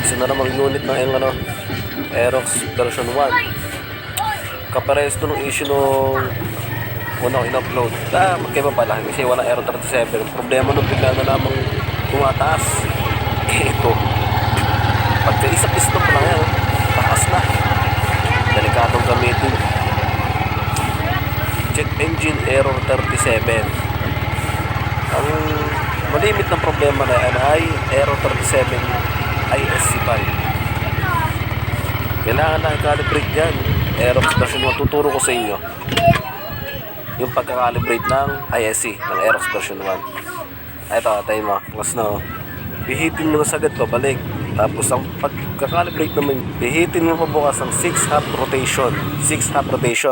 Isa na namang unit ng yung Aerox version 1. Kapares to nung issue nung una ko in-upload. Magkaiba pala kasi wala Aero 37. Problema nung bigla na namang tumataas. Ito, pagka isang piston pa lang yan, taas na. Delikatong gamitin. Jet engine error 37. Ang malimit ng problema na yan ay error 37 ISC5. Kailangan na i-calibrate yan. Aerox version 1, tuturo ko sa inyo yung pagka-calibrate ng ISC ng Aerox version 1. Ito, tayo mo, plus na pihitin mo na sagad pabalik. Tapos ang pagka-calibrate naman, pihitin mo pa bukas ng 6 half rotation. 6 half rotation.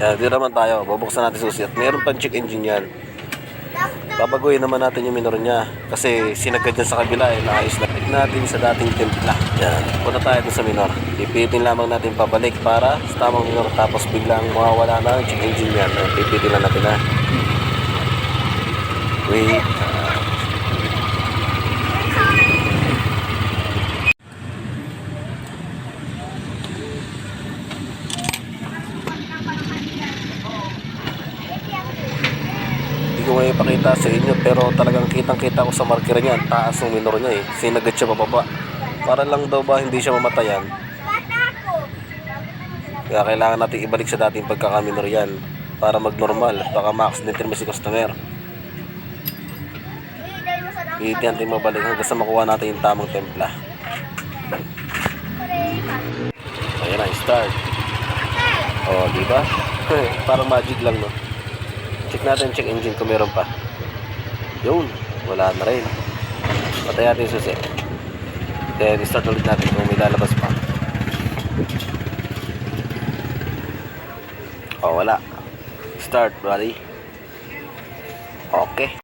Dito naman tayo, bubuksan natin susi at meron pang check engine yan. Babaguhin naman natin yung minor niya kasi sinagad dyan sa kabila naayos na natin sa dating timpla. Yan, punta tayo dun sa minor. Pipitin lamang natin pabalik para sa tamang minor tapos biglang mawawala na yung check engine yan. Pipitin lang natin na wait. Hindi ko ngayon ipakita sa inyo pero talagang kitang-kita ko sa marker niya ang taas ng minor niya eh. Sinagad siya pababa. Para lang daw ba hindi siya mamatayan. Kaya kailangan natin ibalik sa dating pagkakaminor yan para mag-normal at baka ma-accidentin mo si customer. Hindi natin mabalik hanggang sa makuha natin yung tamang templa. Ayan na, start. O, diba? Parang magic lang, no? Check natin, check engine kung meron pa. Yun, wala na rin. Patay natin yung susi. Then, start ulit natin kung may lalabas pa. O, wala. Start, buddy. Okay.